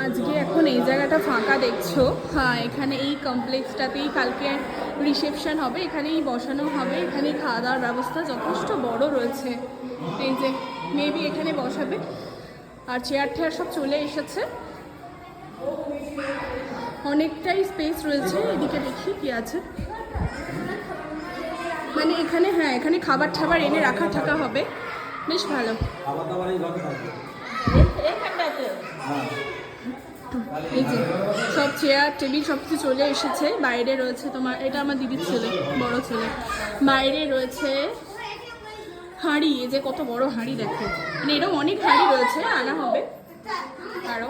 আজকে এখন এই জায়গাটা ফাঁকা দেখছো, হ্যাঁ এখানে এই কমপ্লেক্সটাতেই কালকে রিসেপশন হবে, এখানেই বসানো হবে, এখানেই খাওয়া দাওয়ার ব্যবস্থা যথেষ্ট বড় রয়েছে। এই যে মেবি এখানে বসাবে, আর চেয়ার টেয়ার সব চলে এসেছে, অনেকটাই স্পেস রয়েছে। এদিকে দেখি কি আছে, মানে এখানে হ্যাঁ এখানে খাবার টাবার এনে রাখা থাকা হবে, বেশ ভালো। এই যে সব চেয়ার টেবিল সব কিছু চলে এসেছে। বাইরে রয়েছে তোমার, এটা আমার দিদির ছেলে, বড় ছেলে। বাইরে রয়েছে হাঁড়ি, এই যে কত বড় হাঁড়ি দেখো, মানে এরকম অনেক হাঁড়ি রয়েছে, আনা হবে আরো।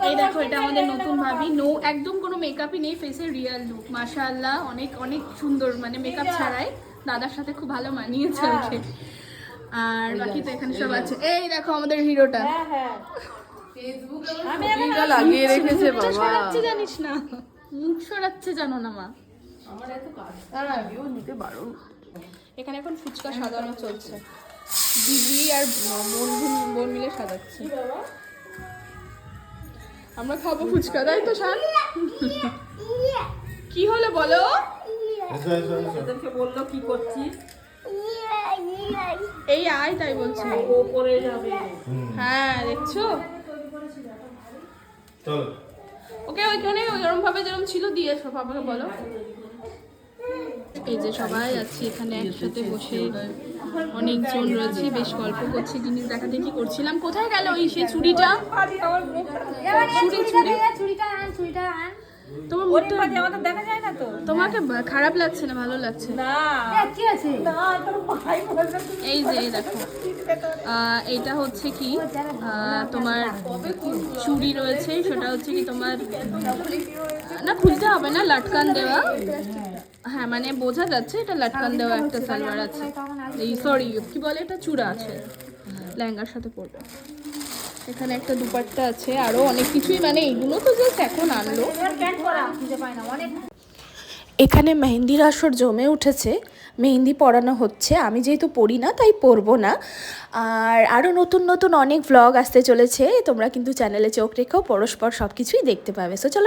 এই দেখো এটা আমাদের নতুন ভাবি, একদম কোনো মেকআপই নেই, ফেসের রিয়েল লুক, মাশাআল্লাহ অনেক অনেক সুন্দর, মানে মেকআপ ছাড়াই দাদার সাথে খুব ভালো মানিয়েছে ওকে। আর বাকি তো এখানে সব আছে। এই দেখো আমাদের হিরোটা, লাগিয়ে রেখেছে বাবা, সরাচ্ছে জানিস না, মুখ সরাচ্ছে জানো না মা। এখানে এখন ফুচকা সাজানো চলছে, দিদি আর বোন মিলে সাজাচ্ছে। আমরা খাবো ফুচকা, তাই তো শান? কি হলো বলো? বললো কি করছিস, এই আয় তাই বলছি, হ্যাঁ দেখছো ওকে ওইখানে ওইরকম ভাবে যেরকম ছিল দিয়ে এসো, বাবাকে বলো। এই যে সবাই আছি এখানে একসাথে বসে, অনেকজন রয়েছে, বেশ গল্প করছি, জিনিস দেখা দেখি করছিলাম। কোথায় গেল ওই সে চুড়িটা? তোমার মুখটা দেখা যায় না তো, তোমাকে খারাপ লাগছে না ভালো লাগছে না? এই যে দেখো এইটা হচ্ছে কি তোমার চুড়ি রয়েছে, সেটা হচ্ছে কি তোমার না খুলতে হবে না, লাটকান দেওয়া, হ্যাঁ মানে বোঝা যাচ্ছে এটা লাটকান দেওয়া একটা সালোয়ার আছে, এই সরি কি বলে এটা চূড়া আছে, লেহেঙ্গার সাথে পরবে। এখানে একটা দুপাট্টা আছে, আরো অনেক কিছুই, মানে এইগুলো তো জাস্ট এখন আনলো। এখানে মেহেন্দির আসর জমে উঠেছে, মেহেন্দি পরানো হচ্ছে, আমি যেহেতু পড়ি না তাই পরবো না। আর আরও নতুন নতুন অনেক ভ্লগ আসতে চলেছে, তোমরা কিন্তু চ্যানেলে চোখ রেখেও পরস্পর সব কিছুই দেখতে পাবে। সো চলো